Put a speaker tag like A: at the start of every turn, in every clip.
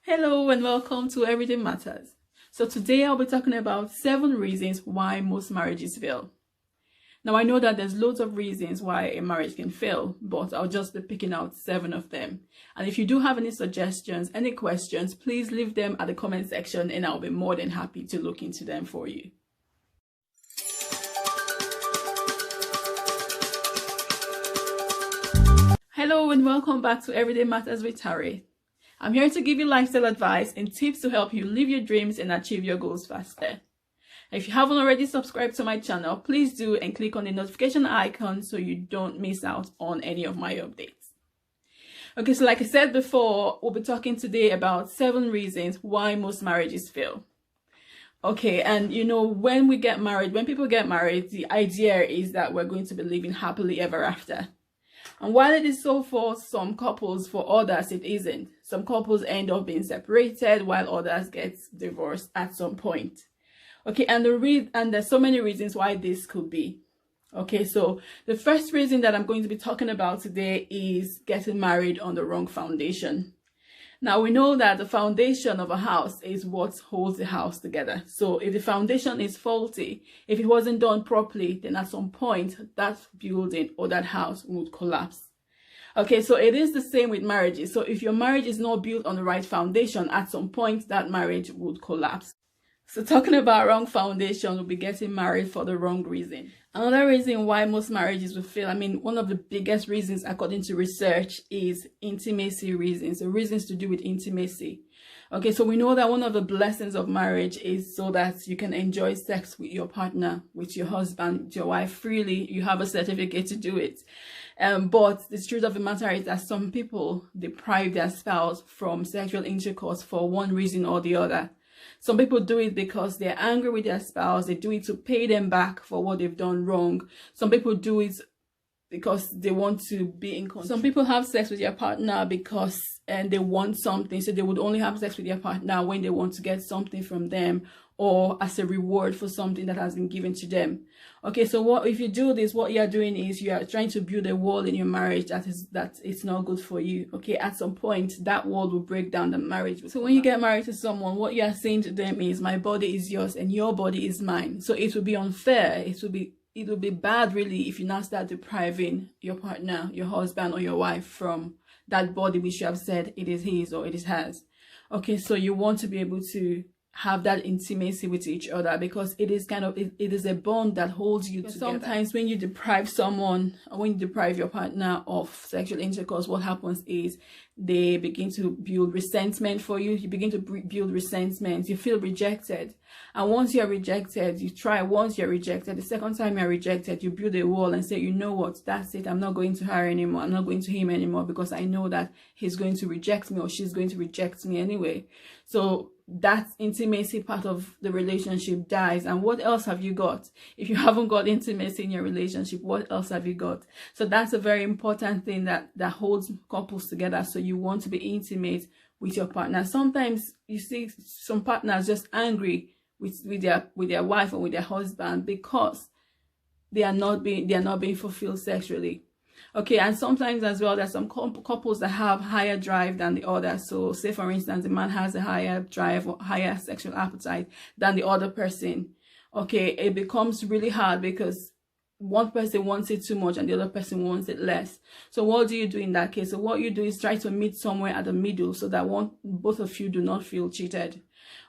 A: Hello and welcome to Everything Matters. So today I'll be talking about 7 reasons why most marriages fail. Now I know that there's loads of reasons why a marriage can fail, but I'll just be picking out 7 of them. And if you do have any suggestions, any questions, please leave them at the comment section and I'll be more than happy to look into them for you. Hello and welcome back to Everyday Matters with Tari. I'm here to give you lifestyle advice and tips to help you live your dreams and achieve your goals faster. If you haven't already subscribed to my channel, please do and click on the notification icon so you don't miss out on any of my updates. Okay, so like I said before, we'll be talking today about 7 reasons why most marriages fail. Okay, and when people get married, the idea is that we're going to be living happily ever after. And while it is so for some couples, for others it isn't. Some couples end up being separated while others get divorced at some point. Okay, and there's so many reasons why this could be. Okay, so the first reason that I'm going to be talking about today is getting married on the wrong foundation. Now we know that the foundation of a house is what holds the house together. So if the foundation is faulty, if it wasn't done properly, then at some point that building or that house would collapse. Okay, so it is the same with marriages. So if your marriage is not built on the right foundation, at some point that marriage would collapse. So talking about wrong foundation, we'll be getting married for the wrong reason. Another reason why most marriages will fail, one of the biggest reasons according to research is intimacy reasons, so reasons to do with intimacy. Okay, so we know that one of the blessings of marriage is so that you can enjoy sex with your partner, with your husband, with your wife freely. You have a certificate to do it. But the truth of the matter is that some people deprive their spouse from sexual intercourse for one reason or the other. Some people do it because they're angry with their spouse. They do it to pay them back for what they've done wrong. Some people do it because they want to be in control. Some people have sex with their partner because they want something. So they would only have sex with their partner when they want to get something from them or as a reward for something that has been given to them. Okay, so if you do this, what you're doing is you are trying to build a wall in your marriage that it's not good for you. Okay, at some point that wall will break down the marriage. So when you get married to someone, what you are saying to them is, my body is yours and your body is mine. So it would be unfair. It would be bad really if you now start depriving your partner, your husband or your wife from that body which you have said it is his or it is hers. Okay, so you want to be able to have that intimacy with each other because it is it is a bond that holds you together. Sometimes when you deprive someone or when you deprive your partner of sexual intercourse, what happens is they begin to build resentment for you. You begin to build resentment. You feel rejected. And once you're rejected, you try. Once you're rejected, the second time you're rejected, you build a wall and say, you know what, that's it. I'm not going to her anymore. I'm not going to him anymore because I know that he's going to reject me or she's going to reject me anyway. So that intimacy part of the relationship dies. And what else have you got? If you haven't got intimacy in your relationship, what else have you got? So that's a very important thing that holds couples together. So you want to be intimate with your partner. Sometimes you see some partners just angry with their wife or with their husband because they are not being fulfilled sexually. Okay, and sometimes as well, there's some couples that have higher drive than the other. So say for instance, the man has a higher drive or higher sexual appetite than the other person. Okay, it becomes really hard because one person wants it too much and the other person wants it less. So what do you do in that case? So what you do is try to meet somewhere at the middle so that both of you do not feel cheated.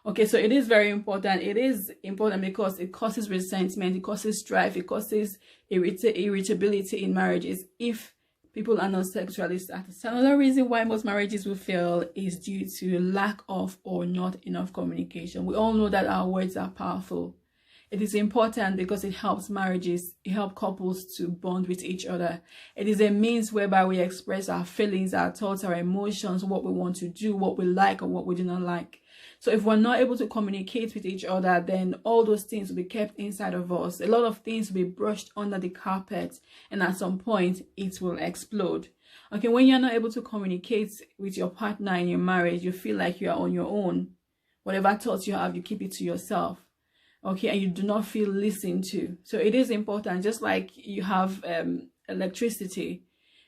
A: Okay, so it is very important. It is important because it causes resentment, it causes strife, it causes irritability in marriages if people are not sexually satisfied. Another reason why most marriages will fail is due to lack of or not enough communication. We all know that our words are powerful. It is important because it helps marriages, it helps couples to bond with each other. It is a means whereby we express our feelings, our thoughts, our emotions, what we want to do, what we like or what we do not like. So if we're not able to communicate with each other, then all those things will be kept inside of us. A lot of things will be brushed under the carpet and at some point it will explode. Okay, when you're not able to communicate with your partner in your marriage, you feel like you are on your own. Whatever thoughts you have, you keep it to yourself. Okay, and you do not feel listened to. So it is important, just like you have electricity.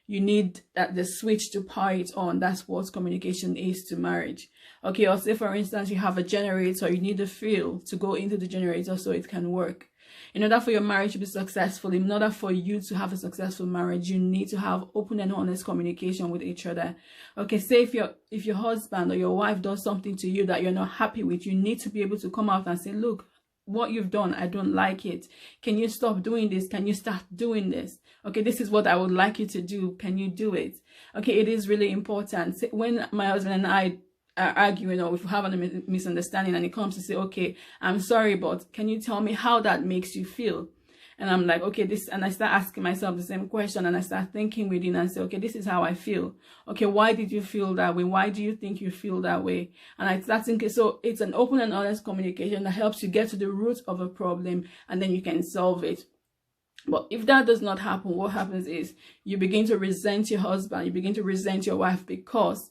A: you need that the switch to power it on. That's what communication is to marriage. Okay, or say for instance, you have a generator, you need the fuel to go into the generator so it can work. In order for your marriage to be successful, in order for you to have a successful marriage, you need to have open and honest communication with each other. Okay, say if your husband or your wife does something to you that you're not happy with, you need to be able to come out and say, look, what you've done, I don't like it. Can you stop doing this? Can you start doing this? Okay, this is what I would like you to do. Can you do it? Okay, it is really important. When my husband and I are arguing, or if we have a misunderstanding and it comes to say, okay, I'm sorry, but can you tell me how that makes you feel? And I'm like, okay, and I start asking myself the same question, and I start thinking within and say, okay, this is how I feel. Okay, why did you feel that way? Why do you think you feel that way? And I start thinking, so it's an open and honest communication that helps you get to the root of a problem, and then you can solve it. But if that does not happen, what happens is you begin to resent your husband, you begin to resent your wife because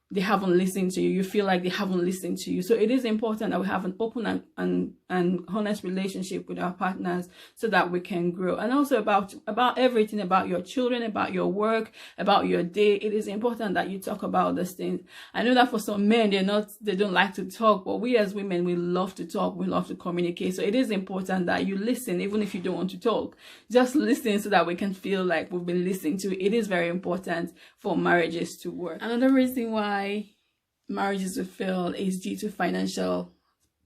A: they haven't listened to you. You feel like they haven't listened to you. So it is important that we have an open and honest relationship with our partners so that we can grow. And also about everything, about your children, about your work, about your day. It is important that you talk about these things. I know that for some men, they don't like to talk, but we as women, we love to talk. We love to communicate. So it is important that you listen, even if you don't want to talk. Just listen so that we can feel like we've been listened to. It is very important for marriages to work. Another reason why marriages will fail is due to financial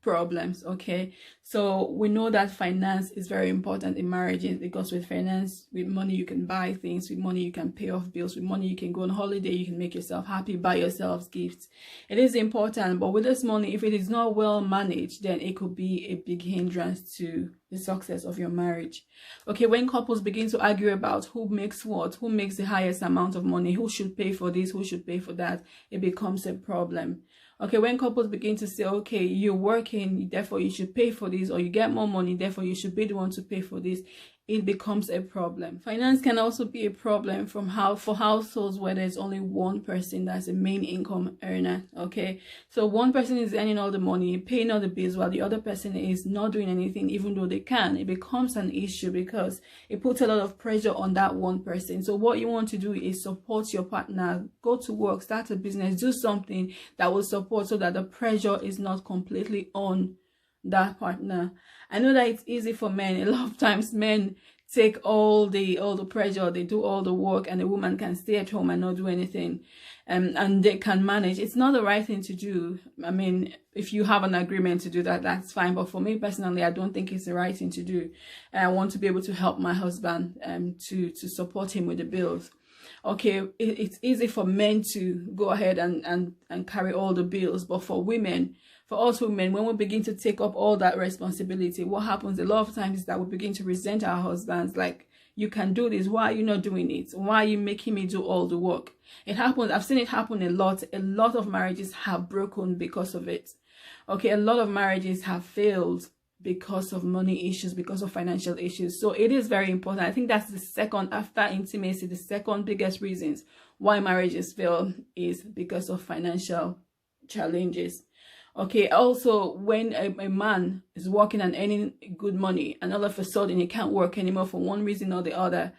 A: problems. Okay, so we know that finance is very important in marriages, because with finance, with money you can buy things, with money you can pay off bills, with money you can go on holiday, you can make yourself happy, buy yourselves gifts. It is important, but with this money, if it is not well managed, then it could be a big hindrance to the success of your marriage. Okay, when couples begin to argue about who makes what, who makes the highest amount of money, who should pay for this, who should pay for that, it becomes a problem. Okay, when couples begin to say, okay, you're working, therefore you should pay for this, or you get more money, therefore you should be the one to pay for this, it becomes a problem. Finance can also be a problem for households where there's only one person that's a main income earner. Okay, so one person is earning all the money, paying all the bills, while the other person is not doing anything, even though they can. It becomes an issue because it puts a lot of pressure on that one person. So what you want to do is support your partner, go to work, start a business, do something that will support, so that the pressure is not completely on that partner. I know that it's easy for men. A lot of times men take all the pressure, they do all the work, and the woman can stay at home and not do anything, and they can manage. It's not the right thing to do. I mean, if you have an agreement to do that, that's fine, but for me personally, I don't think it's the right thing to do. I want to be able to help my husband to support him with the bills. Okay, it's easy for men to go ahead and carry all the bills, but for women, for us women, when we begin to take up all that responsibility, what happens a lot of times is that we begin to resent our husbands. Like, you can do this, why are you not doing it? Why are you making me do all the work? It happens. I've seen it happen a lot. A lot of marriages have broken because of it. Okay, a lot of marriages have failed because of money issues, because of financial issues. So it is very important. I think that's the second, after intimacy, the second biggest reasons why marriages fail is because of financial challenges. Okay, also when a man is working and earning good money, and all of a sudden he can't work anymore for one reason or the other,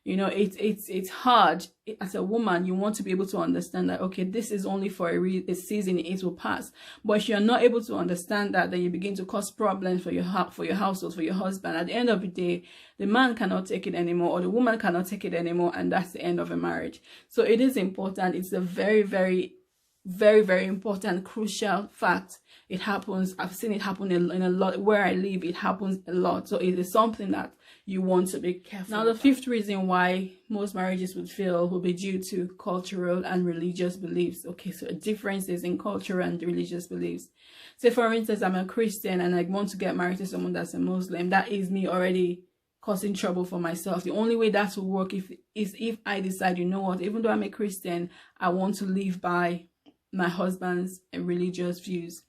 A: you know, it's hard. As a woman, you want to be able to understand that, okay, this is only for a season, it will pass. But if you're not able to understand that, then you begin to cause problems for your household, for your husband. At the end of the day, the man cannot take it anymore, or the woman cannot take it anymore, and that's the end of a marriage. So it is important. It's a very, very, very, very important, crucial fact. It happens. I've seen it happen in a lot. Where I live, it happens a lot. So it is something that you want to be careful. Now, the fifth reason why most marriages would fail will be due to cultural and religious beliefs. Okay, so differences in cultural and religious beliefs. Say, for instance, I'm a Christian and I want to get married to someone that's a Muslim. That is me already causing trouble for myself. The only way that will work is if I decide, you know what, even though I'm a Christian, I want to live by my husband's religious views.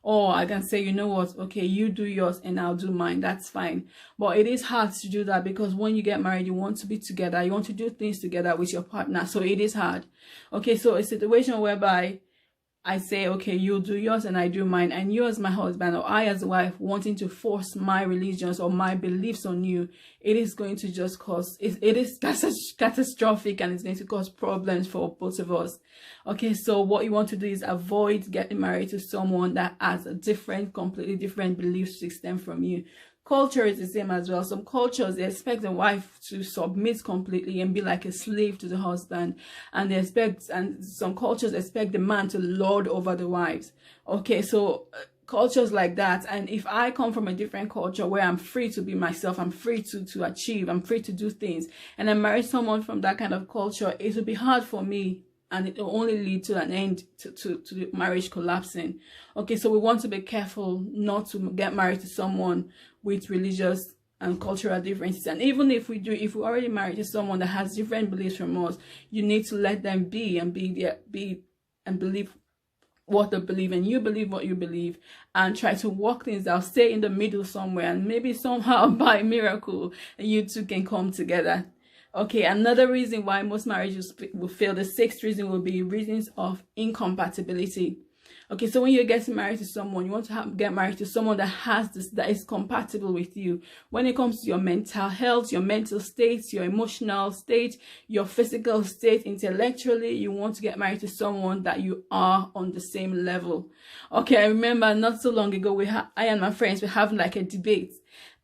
A: Or I can say, you know what, okay, you do yours and I'll do mine. That's fine. But it is hard to do that, because when you get married, you want to be together. You want to do things together with your partner. So it is hard. Okay, so a situation whereby I say, okay, you do yours and I do mine, and you as my husband or I as a wife wanting to force my religions or my beliefs on you, it is going to just cause, it is catastrophic, and it's going to cause problems for both of us. Okay, so what you want to do is avoid getting married to someone that has a completely different belief system from you. Culture is the same as well. Some cultures, they expect the wife to submit completely and be like a slave to the husband, and some cultures expect the man to lord over the wives. Okay, so cultures like that. And if I come from a different culture where I'm free to be myself, I'm free to achieve, I'm free to do things, and I marry someone from that kind of culture, it will be hard for me, and it will only lead to an end to the marriage collapsing. Okay, so we want to be careful not to get married to someone with religious and cultural differences. And even if we already married to someone that has different beliefs from us, you need to let them be and believe what they believe, and you believe what you believe, and try to work things out. Stay in the middle somewhere, and maybe somehow by miracle you two can come together. Okay, another reason why most marriages will fail, the sixth reason, will be reasons of incompatibility. Okay, so when you're getting married to someone, you want to get married to someone that is compatible with you when it comes to your mental health, your mental state, your emotional state, your physical state, intellectually. You want to get married to someone that you are on the same level. Okay, I remember not so long ago, I and my friends were having like a debate.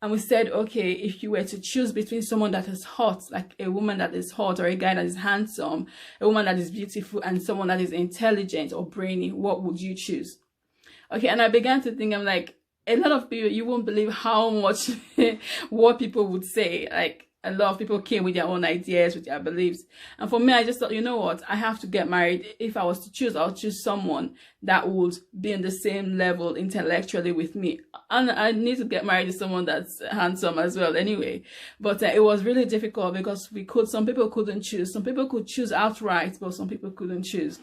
A: And we said, okay, if you were to choose between someone that is hot, like a woman that is hot, or a guy that is handsome, a woman that is beautiful, and someone that is intelligent or brainy, what would you choose? Okay, and I began to think, I'm like, a lot of people, you won't believe how much what people would say. Like, a lot of people came with their own ideas, with their beliefs. And for me, I just thought, you know what? I have to get married. If I was to choose, I'll choose someone that would be on the same level intellectually with me. And I need to get married to someone that's handsome as well anyway. But it was really difficult because some people couldn't choose. Some people could choose outright, but some people couldn't choose.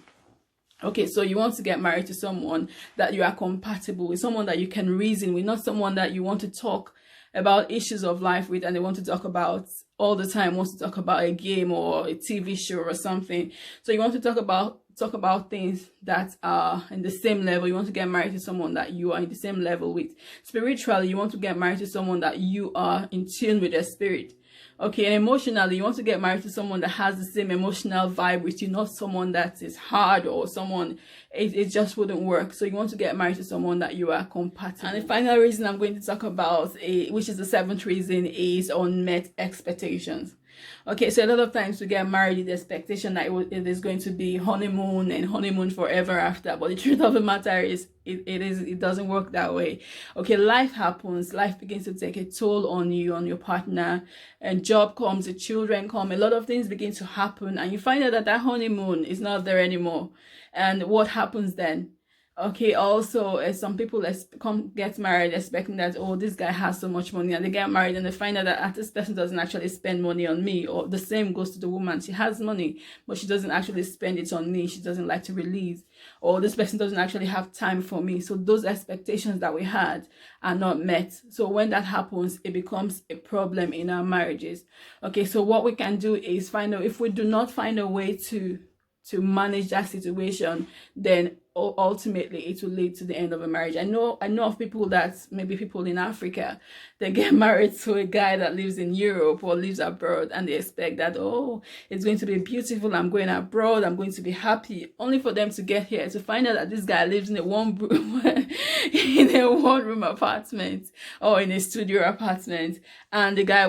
A: Okay, so you want to get married to someone that you are compatible with, someone that you can reason with, not someone that you want to talk about issues of life with, and they want to talk about all the time, wants to talk about a game or a TV show or something. So you want to talk about things that are in the same level. You want to get married to someone that you are in the same level with. Spiritually, you want to get married to someone that you are in tune with their spirit. Okay, and emotionally, you want to get married to someone that has the same emotional vibe with you, not someone that is hard or someone, it just wouldn't work. So you want to get married to someone that you are compatible. And the final reason I'm going to talk about, which is the seventh reason, is unmet expectations. Okay, so a lot of times we get married with the expectation that it is going to be honeymoon and honeymoon forever after. But the truth of the matter is, it doesn't work that way. Okay, life happens. Life begins to take a toll on you, on your partner, and job comes, the children come, a lot of things begin to happen, and you find out that honeymoon is not there anymore. And what happens then? Okay, also, some people get married expecting that, oh, this guy has so much money, and they get married and they find out that this person doesn't actually spend money on me. Or the same goes to the woman. She has money, but she doesn't actually spend it on me. She doesn't like to release. Or this person doesn't actually have time for me. So those expectations that we had are not met. So when that happens, it becomes a problem in our marriages. Okay, so what we can do is find out, if we do not find a way to manage that situation, then ultimately it will lead to the end of a marriage. I know of people in Africa, they get married to a guy that lives in Europe or lives abroad, and they expect that, oh, it's going to be beautiful, I'm going abroad, I'm going to be happy, only for them to get here to find out that this guy lives in a one room apartment or in a studio apartment, and the guy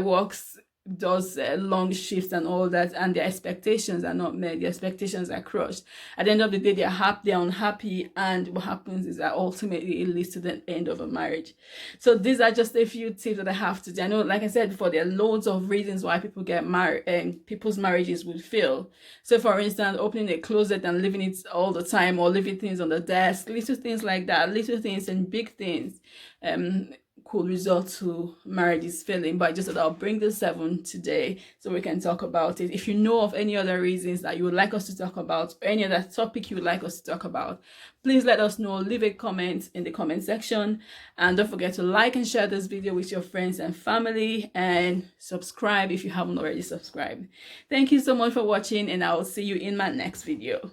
A: does long shifts and all that, and their expectations are not met. The expectations are crushed. At the end of the day, they're unhappy, and what happens is that ultimately it leads to the end of a marriage. So these are just a few tips that I have to do. I know, like I said before, there are loads of reasons why people get married and people's marriages will fail. So for instance, opening a closet and leaving it all the time, or leaving things on the desk, little things like that, little things and big things could result to marriages failing. But I just thought I'll bring the 7 today so we can talk about it. If you know of any other reasons that you would like us to talk about, or any other topic you would like us to talk about, please let us know. Leave a comment in the comment section, and don't forget to like and share this video with your friends and family, and subscribe if you haven't already subscribed. Thank you so much for watching, and I will see you in my next video.